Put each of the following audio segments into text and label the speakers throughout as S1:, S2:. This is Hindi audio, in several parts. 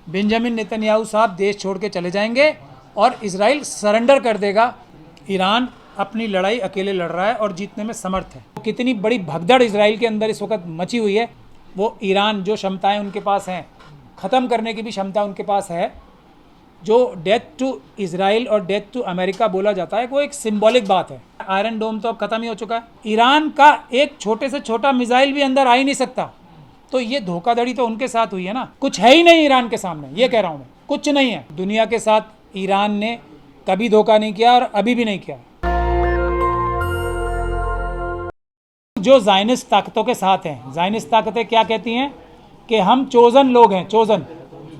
S1: बेंजामिन नेतन्याहू साहब देश छोड़ के चले जाएंगे और इजराइल सरेंडर कर देगा। ईरान अपनी लड़ाई अकेले लड़ रहा है और जीतने में समर्थ है। कितनी बड़ी भगदड़ इजराइल के अंदर इस वक्त मची हुई है। वो ईरान जो क्षमताएं उनके पास हैं, ख़त्म करने की भी क्षमता उनके पास है। जो डेथ टू इजराइल और डेथ टू अमेरिका बोला जाता है, वो एक सिंबॉलिक बात है। आयरन डोम तो अब ख़त्म ही हो चुका है। ईरान का एक छोटे से छोटा मिसाइल भी अंदर आ ही नहीं सकता। तो ये धोखाधड़ी तो उनके साथ हुई है ना। कुछ है ही नहीं ईरान के सामने, ये कह रहा हूँ मैं, कुछ नहीं है। दुनिया के साथ ईरान ने कभी धोखा नहीं किया और अभी भी नहीं किया। जो ज़ायनिस्ट ताकतों के साथ हैं, ज़ायनिस्ट ताकतें क्या कहती हैं कि हम चोज़न लोग हैं, चोज़न,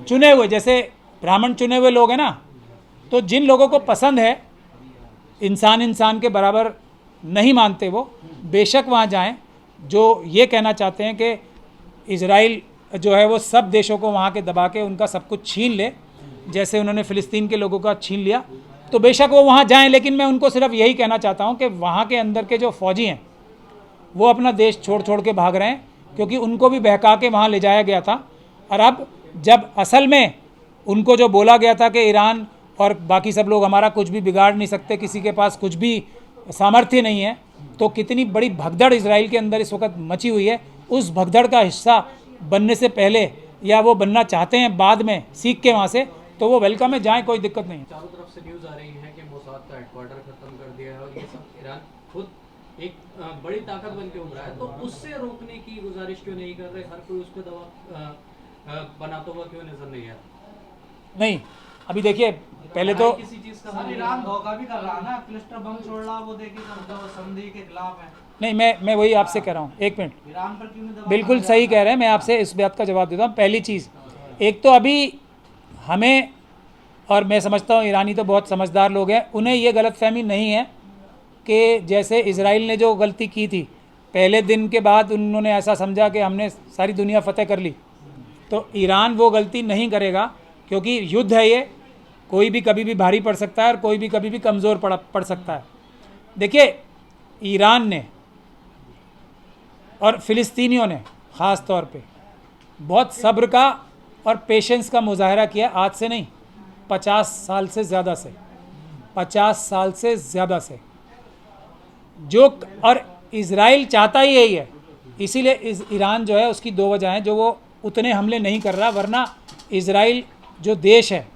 S1: चुने हुए, जैसे ब्राह्मण चुने हुए लोग हैं ना। तो जिन लोगों को पसंद है इंसान के बराबर नहीं मानते, वो बेशक वहाँ जाएं। जो ये कहना चाहते हैं कि इजराइल जो है वो सब देशों को वहाँ के दबा के उनका सब कुछ छीन ले, जैसे उन्होंने फ़िलिस्तीन के लोगों का छीन लिया, तो बेशक वो वहाँ जाएं। लेकिन मैं उनको सिर्फ यही कहना चाहता हूँ कि वहाँ के अंदर के जो फ़ौजी हैं वो अपना देश छोड़ के भाग रहे हैं, क्योंकि उनको भी बहका के वहाँ ले जाया गया था। और अब जब असल में उनको जो बोला गया था कि ईरान और बाकी सब लोग हमारा कुछ भी बिगाड़ नहीं सकते, किसी के पास कुछ भी सामर्थ्य नहीं है, तो कितनी बड़ी भगदड़ इजराइल के अंदर इस वक्त मची हुई है। उस भगदड़ का हिस्सा बनने से पहले, या वो बनना चाहते हैं बाद में सीख के वहाँ से, तो वो वेलकम है, जाएँ, कोई दिक्कत नहीं है।
S2: चारों तरफ से न्यूज़ आ रही है कि मोसाद का हेडक्वार्टर खत्म कर दिया है और ये सब ईरान खुद एक बड़ी ताकत बन के उभरा है, तो उससे रोकने की गुजारिश क्यों नहीं कर रहे? हर कोई उस पर दबाव बनाता हुआ क्यों नजर नहीं आ रहा?
S1: नहीं, अभी देखिए, पहले तो
S2: किसी चीज का
S3: सर ईरान धोखा भी कर रहा है ना, क्लस्टर बम छोड़ रहा, वो देखिए सब संधि के खिलाफ है।
S1: नहीं, मैं वही आपसे कह रहा हूँ, एक मिनट,
S3: ईरान पर क्यों नहीं दबाव
S1: बिल्कुल सही कह रहे हैं। मैं आपसे इस बात का जवाब देता हूँ। पहली चीज़, एक तो अभी हमें, और मैं समझता हूँ ईरानी तो बहुत समझदार लोग हैं, उन्हें ये गलतफहमी नहीं है कि जैसे इजराइल ने जो गलती की थी पहले दिन के बाद, उन्होंने ऐसा समझा कि हमने सारी दुनिया फतेह कर ली, तो ईरान वो गलती नहीं करेगा, क्योंकि युद्ध है ये, कोई भी कभी भी भारी पड़ सकता है और कोई भी कभी भी कमज़ोर पड़ सकता है। देखिए, ईरान ने और फ़िलिस्तीनियों ने ख़ास तौर पे बहुत सब्र का और पेशेंस का मुजाहरा किया। आज से नहीं, 50 साल से ज़्यादा से, 50 साल से ज़्यादा से जो, और इजराइल चाहता ही यही है। इसीलिए ईरान जो है, उसकी दो वजह हैं जो वो उतने हमले नहीं कर रहा। वरना इजराइल जो देश है,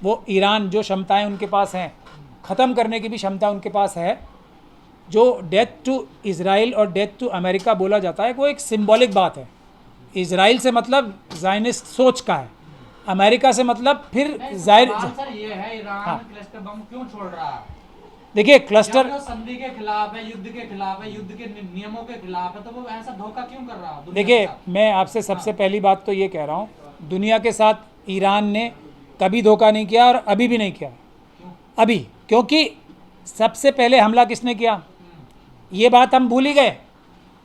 S1: वो ईरान जो क्षमताएं उनके पास हैं, ख़त्म करने की भी क्षमता उनके पास है। जो डेथ टू इजराइल और डेथ टू अमेरिका बोला जाता है, वो एक सिंबॉलिक बात है। इजराइल से मतलब ज़ायनिस्ट सोच का है, अमेरिका से मतलब फिर
S3: सर ये है ईरान क्लस्टर बम क्यों छोड़ रहा है?
S1: देखिए, क्लस्टर
S3: संधि के खिलाफ है, युद्ध के खिलाफ है, युद्ध के नियमों के खिलाफ है, तो वो ऐसा धोखा क्यों कर रहा है?
S1: देखिए, मैं आपसे सबसे पहली बात तो ये कह रहा हूँ, दुनिया के साथ ईरान ने कभी धोखा नहीं किया और अभी भी नहीं किया। अभी, क्योंकि सबसे पहले हमला किसने किया, ये बात हम भूल ही गए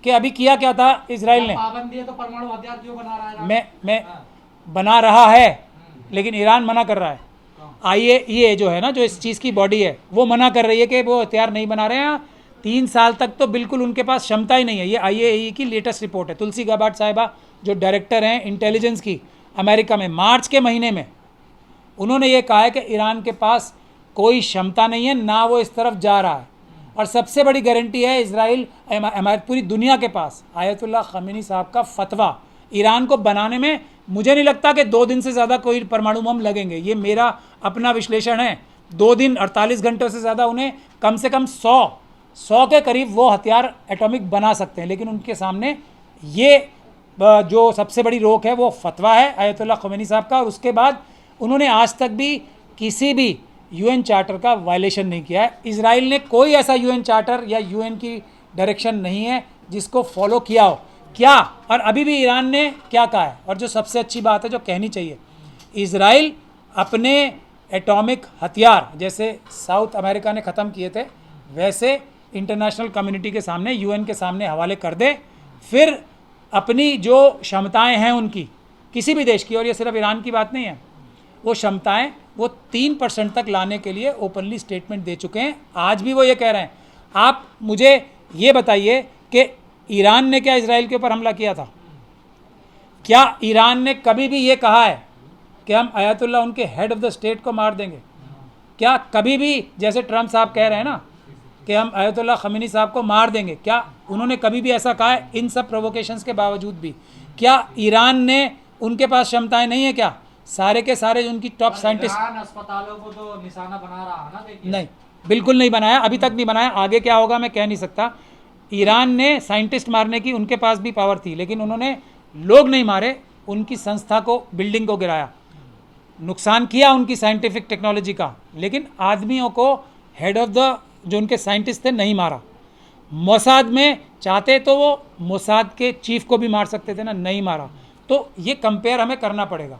S1: कि अभी किया क्या था इजराइल ने।
S3: पाबंदी है तो परमाणु हथियार क्यों बना रहा है?
S1: मैं बना रहा है, लेकिन ईरान मना कर रहा है। ये जो है ना, जो इस चीज़ की बॉडी है, वो मना कर रही है कि वो हथियार नहीं बना रहे हैं। 3 साल तक तो बिल्कुल उनके पास क्षमता ही नहीं है। ये IAEA की लेटेस्ट रिपोर्ट है। तुलसी गाबार्ड साहिबा जो डायरेक्टर हैं इंटेलिजेंस की अमेरिका में, मार्च के महीने में उन्होंने ये कहा है कि ईरान के पास कोई क्षमता नहीं है, ना वो इस तरफ जा रहा है। और सबसे बड़ी गारंटी है इजराइल, पूरी दुनिया के पास आयतुल्लाह ख़मीनी साहब का फतवा, ईरान को बनाने में मुझे नहीं लगता कि 2 दिन से ज़्यादा कोई परमाणु बम लगेंगे। ये मेरा अपना विश्लेषण है। 2 दिन 48 घंटों से ज़्यादा उन्हें कम से कम 100 के करीब वो हथियार एटॉमिक बना सकते हैं। लेकिन उनके सामने ये जो सबसे बड़ी रोक है वो फतवा है आयतुल्लाह ख़मीनी साहब का। और उसके बाद उन्होंने आज तक भी किसी भी UN चार्टर का वायलेशन नहीं किया है। इजराइल ने कोई ऐसा UN चार्टर या UN की डायरेक्शन नहीं है जिसको फॉलो किया हो। क्या, और अभी भी ईरान ने क्या कहा है, और जो सबसे अच्छी बात है जो कहनी चाहिए, इजराइल अपने एटॉमिक हथियार जैसे साउथ अमेरिका ने ख़त्म किए थे, वैसे इंटरनेशनल कम्युनिटी के सामने, UN के सामने हवाले कर दे। फिर अपनी जो क्षमताएं हैं उनकी, किसी भी देश की, और ये सिर्फ ईरान की बात नहीं है, वो क्षमताएं वो 3% तक लाने के लिए ओपनली स्टेटमेंट दे चुके हैं। आज भी वो ये कह रहे हैं। आप मुझे ये बताइए कि ईरान ने क्या इजराइल के ऊपर हमला किया था? क्या ईरान ने कभी भी ये कहा है कि हम आयतुल्ला उनके हेड ऑफ द स्टेट को मार देंगे? क्या कभी भी, जैसे ट्रम्प साहब कह रहे हैं ना कि हम आयतुल्ला खमीनी साहब को मार देंगे, क्या उन्होंने कभी भी ऐसा कहा है? इन सब प्रोवोकेशंस के बावजूद भी क्या ईरान ने, उनके पास क्षमताएं नहीं है क्या? सारे के सारे उनकी टॉप साइंटिस्ट,
S3: ईरान अस्पतालों को तो निशाना बना रहा है ना, देखिए।
S1: नहीं, बिल्कुल नहीं बनाया, अभी तक नहीं बनाया। आगे क्या होगा मैं कह नहीं सकता। ईरान ने साइंटिस्ट मारने की उनके पास भी पावर थी, लेकिन उन्होंने लोग नहीं मारे, उनकी संस्था को, बिल्डिंग को गिराया, नुकसान किया उनकी साइंटिफिक टेक्नोलॉजी का, लेकिन आदमियों को, हेड ऑफ द जो उनके साइंटिस्ट थे, नहीं मारा। मोसाद में चाहते तो वो मोसाद के चीफ को भी मार सकते थे ना, नहीं मारा। तो ये कंपेयर हमें करना पड़ेगा।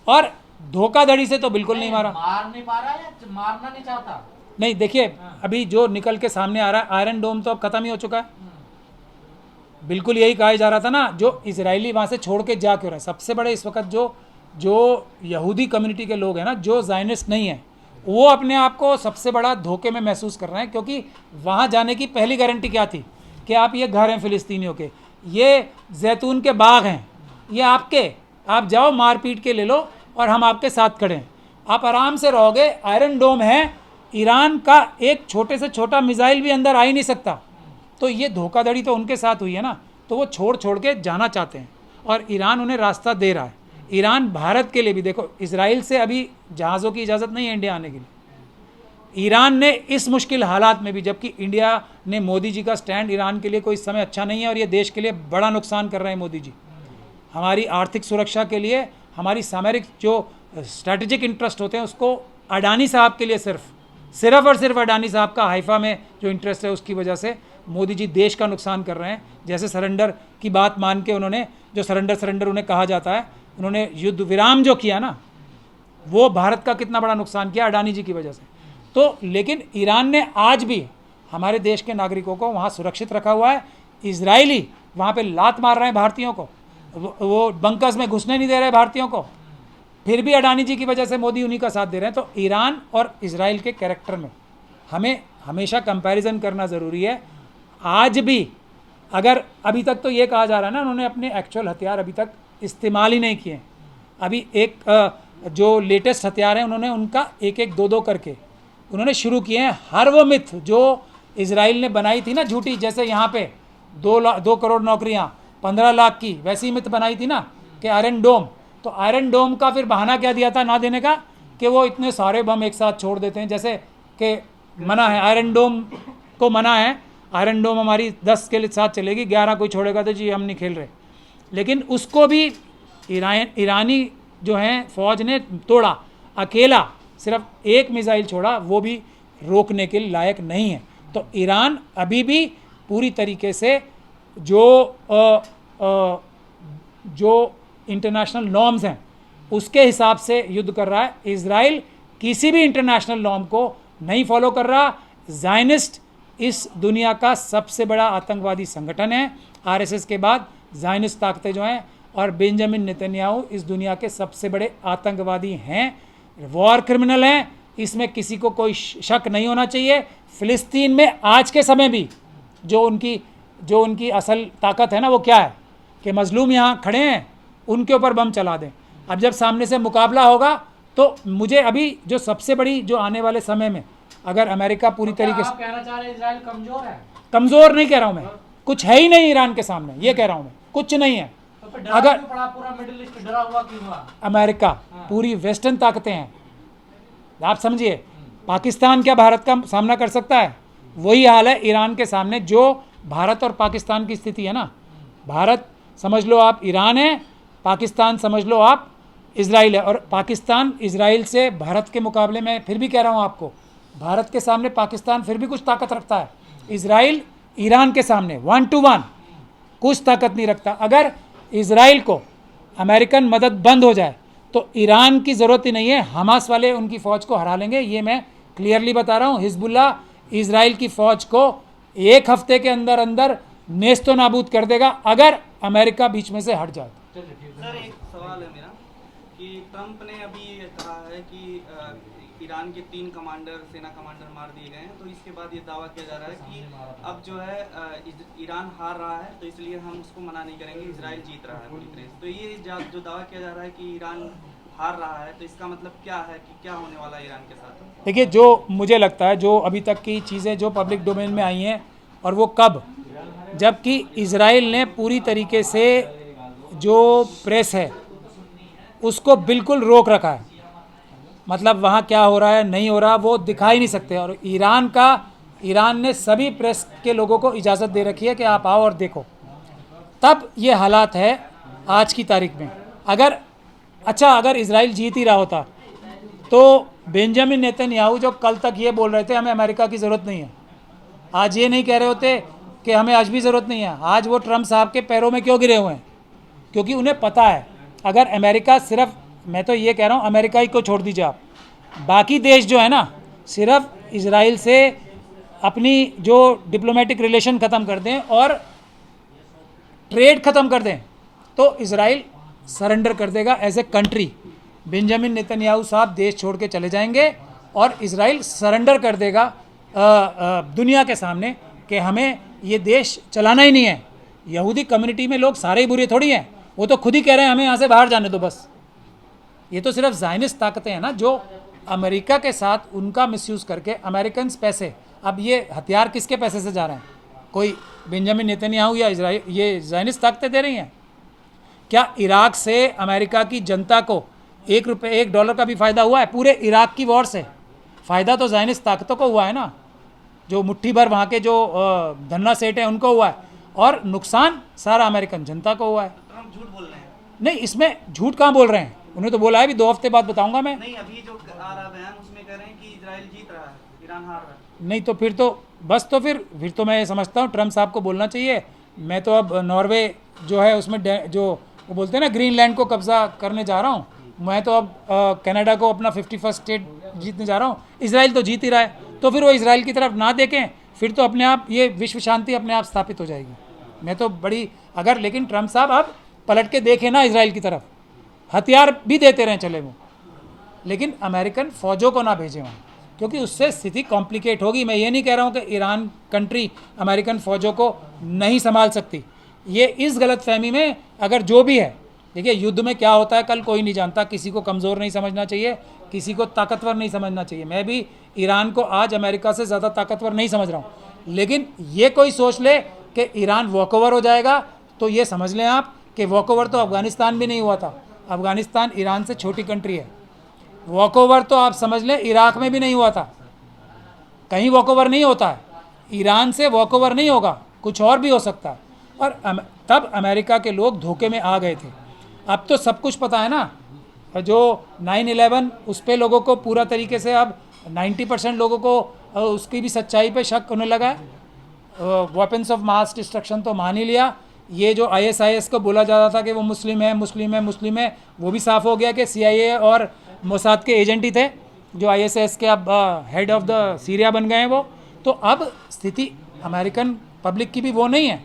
S1: और धोखाधड़ी से तो बिल्कुल नहीं मारा।
S3: मार नहीं पा रहा या मारना नहीं चाहता?
S1: नहीं, देखिए अभी जो निकल के सामने आ रहा है, आयरन डोम तो अब खत्म ही हो चुका है। बिल्कुल यही कहा जा रहा था ना, जो इजरायली वहाँ से छोड़ के जा क्यों रहे। सबसे बड़े इस वक्त जो यहूदी कम्युनिटी के लोग हैं ना, जो ज़ायनिस्ट नहीं हैं, वो अपने आप को सबसे बड़ा धोखे में महसूस कर रहे हैं, क्योंकि वहाँ जाने की पहली गारंटी क्या थी कि आप, ये घर हैं फ़िलिस्तीनियों के, ये जैतून के बाग हैं, ये आपके, आप जाओ मार पीट के ले लो और हम आपके साथ खड़े हैं, आप आराम से रहोगे। आयरन डोम है, ईरान का एक छोटे से छोटा मिसाइल भी अंदर आ ही नहीं सकता। तो ये धोखाधड़ी तो उनके साथ हुई है ना, तो वो छोड़ के जाना चाहते हैं और ईरान उन्हें रास्ता दे रहा है। ईरान भारत के लिए भी, देखो इसराइल से अभी जहाज़ों की इजाज़त नहीं है इंडिया आने के लिए। ईरान ने इस मुश्किल हालात में भी, जबकि इंडिया ने, मोदी जी का स्टैंड ईरान के लिए कोई समय अच्छा नहीं है और ये देश के लिए बड़ा नुकसान कर रहे हैं मोदी जी। हमारी आर्थिक सुरक्षा के लिए, हमारी सामरिक जो स्ट्रैटेजिक इंटरेस्ट होते हैं, उसको अडानी साहब के लिए, सिर्फ और सिर्फ अडानी साहब का हाइफा में जो इंटरेस्ट है, उसकी वजह से मोदी जी देश का नुकसान कर रहे हैं। जैसे सरेंडर की बात मान के उन्होंने, जो सरेंडर उन्हें कहा जाता है, उन्होंने युद्ध विराम जो किया ना, वो भारत का कितना बड़ा नुकसान किया अडानी जी की वजह से। तो लेकिन ईरान ने आज भी हमारे देश के नागरिकों को वहाँ सुरक्षित रखा हुआ है। इजरायली वहाँ पे लात मार रहे हैं भारतीयों को, वो बंकर्स में घुसने नहीं दे रहे भारतीयों को, फिर भी अडानी जी की वजह से मोदी उन्हीं का साथ दे रहे हैं। तो ईरान और इजराइल के कैरेक्टर में हमें हमेशा कंपैरिजन करना ज़रूरी है। आज भी अगर, अभी तक तो ये कहा जा रहा है ना, उन्होंने अपने एक्चुअल हथियार अभी तक इस्तेमाल ही नहीं किए। अभी एक जो लेटेस्ट हथियार हैं, उन्होंने उनका एक दो करके उन्होंने शुरू किए हैं। हर वो मिथ जो इजराइल ने बनाई थी ना झूठी, जैसे यहाँ पे 2 करोड़ नौकरियाँ, 15 लाख की, वैसी मिथ बनाई थी ना कि आयरन डोम, तो आयरन डोम का फिर बहाना क्या दिया था ना देने का, कि वो इतने सारे बम एक साथ छोड़ देते हैं, जैसे कि मना है आयरन डोम को, मना है आयरन डोम हमारी 10 के साथ चलेगी, 11 कोई छोड़ेगा तो जी हम नहीं खेल रहे। लेकिन उसको भी ईरानी जो हैं फ़ौज ने तोड़ा, अकेला सिर्फ एक मिसाइल छोड़ा, वो भी रोकने के लायक नहीं है। तो ईरान अभी भी पूरी तरीके से जो इंटरनेशनल नॉर्म्स हैं उसके हिसाब से युद्ध कर रहा है। इजराइल किसी भी इंटरनेशनल नॉर्म को नहीं फॉलो कर रहा। ज़ायनिस्ट इस दुनिया का सबसे बड़ा आतंकवादी संगठन है, आरएसएस के बाद ज़ायनिस्ट ताकतें जो हैं, और बेंजामिन नेतन्याहू इस दुनिया के सबसे बड़े आतंकवादी हैं, वॉर क्रिमिनल हैं, इसमें किसी को कोई शक नहीं होना चाहिए। फ़िलिस्तीन में आज के समय भी जो उनकी असल ताकत है ना, वो क्या है कि मजलूम यहाँ खड़े हैं, उनके ऊपर बम चला दें। अब जब सामने से मुकाबला होगा तो मुझे अभी जो सबसे बड़ी, जो आने वाले समय में अगर अमेरिका पूरी तरीके से,
S3: आप कहना चाह रहे हैं इजराइल कमजोर है?
S1: कमज़ोर नहीं कह रहा हूँ मैं, कुछ है ही नहीं ईरान के सामने, ये कह रहा हूँ मैं, कुछ नहीं है।
S3: तो फिर डरा
S1: अगर
S3: क्यों पड़ा पूरा मिडिल ईस्ट, डरा हुआ क्यों हुआ?
S1: अमेरिका, पूरी वेस्टर्न ताकतें हैं, आप समझिए। पाकिस्तान क्या भारत का सामना कर सकता है? वही हाल है ईरान के सामने, जो भारत और पाकिस्तान की स्थिति है ना। भारत समझ लो आप ईरान है, पाकिस्तान समझ लो आप इजराइल है, और पाकिस्तान इजराइल से भारत के मुकाबले में, फिर भी कह रहा हूँ आपको, भारत के सामने पाकिस्तान फिर भी कुछ ताकत रखता है। इजराइल ईरान के सामने 1 to 1 कुछ ताकत नहीं रखता। अगर इजराइल को अमेरिकन मदद बंद हो जाए तो ईरान की ज़रूरत ही नहीं है, हमास वाले उनकी फ़ौज को हरा लेंगे, ये मैं क्लियरली बता रहा हूँ। हिजबुल्लाह इजराइल की फ़ौज को 1 हफ्ते के अंदर अंदर नेस्तो नाबूद कर देगा, अगर अमेरिका बीच में से हट जाए।
S4: सर एक सवाल है मेरा कि ट्रंप ने अभी ये कहा है कि ईरान के 3 कमांडर, सेना कमांडर मार दिए गए हैं, तो इसके बाद ये दावा किया जा रहा है कि अब जो है ईरान हार रहा है, तो इसलिए हम उसको मना नहीं करेंगे, इजराइल जीत रहा है पूरी तरह से। तो ये जो दावा किया जा रहा है कि ईरान हार रहा है, तो इसका मतलब क्या है कि क्या होने वाला है ईरान के साथ?
S1: देखिए, जो मुझे लगता है, जो अभी तक की चीज़ें जो पब्लिक डोमेन में आई हैं, और वो कब, जबकि इजराइल ने पूरी तरीके से जो प्रेस है उसको बिल्कुल रोक रखा है, मतलब वहाँ क्या हो रहा है नहीं हो रहा वो दिखा ही नहीं सकते। और ईरान ने सभी प्रेस के लोगों को इजाज़त दे रखी है कि आप आओ और देखो। तब ये हालात है आज की तारीख में। अगर इजराइल जीत ही रहा होता तो बेंजामिन नेतन्याहू जो कल तक ये बोल रहे थे हमें अमेरिका की ज़रूरत नहीं है, आज ये नहीं कह रहे होते कि हमें आज भी ज़रूरत नहीं है। आज वो ट्रम्प साहब के पैरों में क्यों गिरे हुए हैं? क्योंकि उन्हें पता है अगर अमेरिका सिर्फ, मैं तो ये कह रहा हूँ अमेरिका ही को छोड़ दीजिए आप, बाकी देश जो है ना सिर्फ इजराइल से अपनी जो डिप्लोमेटिक रिलेशन ख़त्म कर दें और ट्रेड ख़त्म कर दें तो इजराइल सरेंडर कर देगा as a country. Benjamin Netanyahu साहब देश छोड़ के चले जाएंगे और इजराइल सरेंडर कर देगा दुनिया के सामने कि हमें ये देश चलाना ही नहीं है। यहूदी कम्युनिटी में लोग सारे ही बुरे थोड़ी हैं, वो तो खुद ही कह रहे हैं हमें यहाँ से बाहर जाने दो बस। ये तो सिर्फ ज़ायनिस्ट ताकतें हैं ना जो अमेरिका के साथ उनका मिसयूज़ करके अमेरिकन पैसे, अब ये हथियार किसके पैसे से जा रहे हैं? कोई बेंजामिन नेतन्याहू या इजराइल, ये ज़ायनिस्ट ताकतें दे रही हैं? क्या इराक से अमेरिका की जनता को $1 का भी फ़ायदा हुआ है? पूरे इराक की वॉर से फ़ायदा तो ज़ायनिस्ट ताकतों को हुआ है ना, जो मुट्ठी भर वहाँ के जो धन्ना सेठ हैं उनको हुआ है, और नुकसान सारा अमेरिकन जनता को हुआ है।
S4: ट्रम्प झूठ बोल रहे हैं।
S1: नहीं, इसमें झूठ कहाँ बोल रहे हैं? उन्हें तो बोला है भी 2 हफ्ते बाद बताऊंगा मैं।
S4: नहीं, अभी जो आ रहा बयान उसमें कह रहे हैं कि इजराइल जीत रहा है, ईरान हार रहा है।
S1: नहीं तो फिर तो बस, तो फिर तो मैं ये समझता हूँ ट्रम्प साहब को बोलना चाहिए मैं तो अब नॉर्वे जो है उसमें जो वो बोलते हैं ना ग्रीनलैंड को कब्जा करने जा रहा हूँ, मैं तो अब कनाडा को अपना 51st स्टेट जीतने जा रहा हूँ। इजराइल तो जीत ही रहा है, तो फिर वो इजराइल की तरफ ना देखें, फिर तो अपने आप ये विश्व शांति अपने आप स्थापित हो जाएगी। मैं तो बड़ी अगर, लेकिन ट्रम्प साहब अब पलट के देखें ना इजराइल की तरफ, हथियार भी देते रहें चले वो, लेकिन अमेरिकन फ़ौजों को ना भेजें वहाँ, क्योंकि उससे स्थिति कॉम्प्लिकेट होगी। मैं ये नहीं कह रहा हूँ कि ईरान कंट्री अमेरिकन फ़ौजों को नहीं संभाल सकती, ये इस गलत फहमी में अगर जो भी है, देखिए युद्ध में क्या होता है कल कोई नहीं जानता, किसी को कमज़ोर नहीं समझना चाहिए, किसी को ताकतवर नहीं समझना चाहिए। मैं भी ईरान को आज अमेरिका से ज़्यादा ताकतवर नहीं समझ रहा हूँ, लेकिन ये कोई सोच ले कि ईरान वॉकओवर हो जाएगा तो ये समझ लें आप कि वॉकओवर तो अफ़गानिस्तान भी नहीं हुआ था। अफ़गानिस्तान ईरान से छोटी कंट्री है, वॉकओवर तो आप समझ लें इराक में भी नहीं हुआ था, कहीं वॉकओवर नहीं होता है, ईरान से वॉकओवर नहीं होगा, कुछ और भी हो सकता है। और तब अमेरिका के लोग धोखे में आ गए थे। अब तो सब कुछ पता है ना, जो 9/11 उस पर लोगों को पूरा तरीके से अब 90% लोगों को उसकी भी सच्चाई पे शक होने लगा है। वेपन्स ऑफ मास डिस्ट्रक्शन तो मान ही लिया, ये जो ISIS को बोला जा रहा था कि वो मुस्लिम है, वो भी साफ़ हो गया कि CIA और मोसाद के एजेंट ही थे, जो ISIS के अब हेड ऑफ द सीरिया बन गए हैं वो। तो अब स्थिति अमेरिकन पब्लिक की भी वो नहीं है,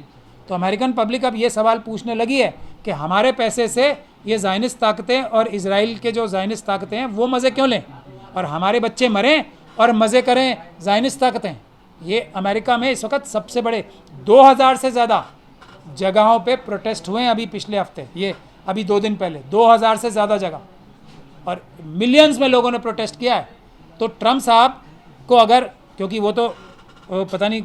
S1: तो अमेरिकन पब्लिक अब ये सवाल पूछने लगी है कि हमारे पैसे से ये ज़ायनिस्ट ताकतें और इजराइल के जो ज़ायनिस्ट ताकतें हैं वो मज़े क्यों लें, और हमारे बच्चे मरें और मज़े करें ज़ायनिस्ट ताकतें। ये अमेरिका में इस वक्त सबसे बड़े 2000 से ज़्यादा जगहों पे प्रोटेस्ट हुए हैं अभी पिछले हफ्ते, ये अभी 2 दिन पहले 2000 से ज़्यादा जगह, और मिलियंस में लोगों ने प्रोटेस्ट किया है। तो ट्रम्प साहब को अगर, क्योंकि वो तो पता नहीं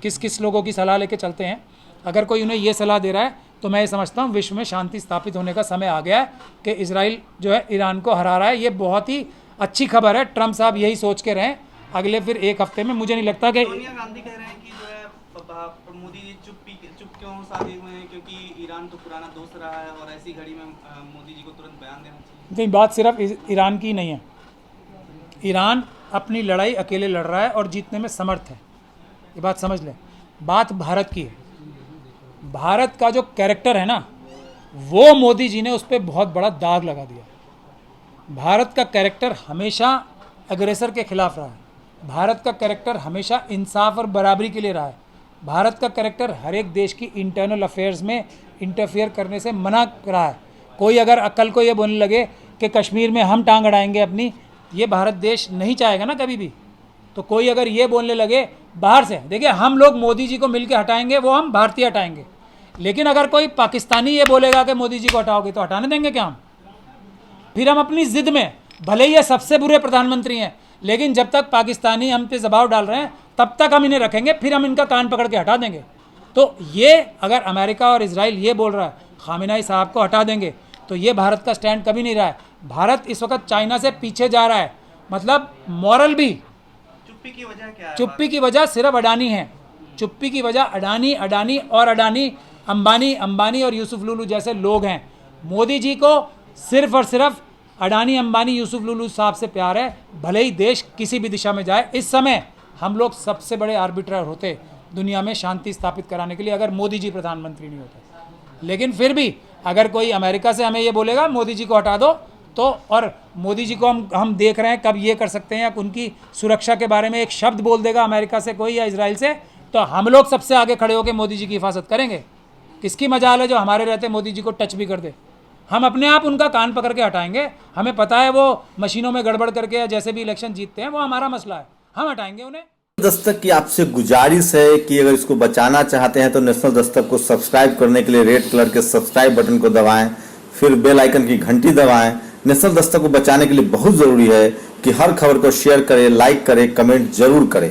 S1: किस किस लोगों की सलाह लेके चलते हैं, अगर कोई उन्हें ये सलाह दे रहा है तो मैं ये समझता हूँ विश्व में शांति स्थापित होने का समय आ गया है कि इजराइल जो है ईरान को हरा रहा है। ये बहुत ही अच्छी खबर है, ट्रम्प साहब यही सोच के रहें अगले फिर 1 हफ्ते में। मुझे नहीं लगता कि
S4: सोनिया गांधी कह रहे हैं कि जो है मोदी जी चुप क्यों साधे हुए हैं, क्योंकि ईरान तो पुराना दोस्त रहा है और ऐसी घड़ी में मोदी जी को तुरंत बयान देना चाहिए।
S1: नहीं, बात सिर्फ ईरान की नहीं है, ईरान अपनी लड़ाई अकेले लड़ रहा है और जीतने में समर्थ है, ये बात समझ लें। बात भारत की है, भारत का जो कैरेक्टर है ना वो मोदी जी ने उस पर बहुत बड़ा दाग लगा दिया। भारत का कैरेक्टर हमेशा अग्रेसर के खिलाफ रहा है, भारत का कैरेक्टर हमेशा इंसाफ और बराबरी के लिए रहा है, भारत का कैरेक्टर हर एक देश की इंटरनल अफेयर्स में इंटरफेयर करने से मना रहा है। कोई अगर अक्ल को ये बोलने लगे कि कश्मीर में हम टांग अड़ाएंगे अपनी, ये भारत देश नहीं चाहेगा ना कभी भी। तो कोई अगर ये बोलने लगे बाहर से, देखिए हम लोग मोदी जी को मिल के हटाएंगे, वो हम भारतीय हटाएंगे, लेकिन अगर कोई पाकिस्तानी ये बोलेगा कि मोदी जी को हटाओगे तो हटाने देंगे क्या हम? फिर हम अपनी जिद में, भले ही ये सबसे बुरे प्रधानमंत्री हैं, लेकिन जब तक पाकिस्तानी हम पे दबाव डाल रहे हैं तब तक हम इन्हें रखेंगे, फिर हम इनका कान पकड़ के हटा देंगे। तो ये अगर अमेरिका और इजराइल ये बोल रहा है खामेनेई साहब को हटा देंगे, तो ये भारत का स्टैंड कभी नहीं रहा है। भारत इस वक्त चाइना से पीछे जा रहा है, मतलब मॉरल भी।
S4: चुप्पी की वजह क्या है?
S1: चुप्पी की वजह सिर्फ अडानी है। चुप्पी की वजह अडानी, अडानी और अडानी, अंबानी, अंबानी और यूसुफ लुलू जैसे लोग हैं। मोदी जी को सिर्फ और सिर्फ अडानी, अंबानी, यूसुफ लुलू साहब से प्यार है, भले ही देश किसी भी दिशा में जाए। इस समय हम लोग सबसे बड़े आर्बिट्रर होते दुनिया में शांति स्थापित कराने के लिए, अगर मोदी जी प्रधानमंत्री नहीं होते। लेकिन फिर भी अगर कोई अमेरिका से हमें ये बोलेगा मोदी जी को हटा दो, तो और मोदी जी को हम देख रहे हैं कब ये कर सकते हैं, या उनकी सुरक्षा के बारे में एक शब्द बोल देगा अमेरिका से कोई या इजराइल से, तो हम लोग सबसे आगे खड़े होकर मोदी जी की हिफाजत करेंगे। किसकी मजाल है जो हमारे रहते मोदी जी को टच भी कर दे। हम अपने आप उनका कान पकड़ के हटाएंगे। हमें पता है वो मशीनों में गड़बड़ करके या जैसे भी इलेक्शन जीतते हैं, वो हमारा मसला है, हम हटाएंगे उन्हें।
S5: दस्तक की आपसे गुजारिश है कि अगर इसको बचाना चाहते हैं तो नेशनल दस्तक को सब्सक्राइब करने के लिए रेड कलर के सब्सक्राइब बटन को दबाएं, फिर बेल आइकन की घंटी दबाएं। नेशनल दस्तक को बचाने के लिए बहुत जरूरी है कि हर खबर को शेयर करें, लाइक करें, कमेंट जरूर करें।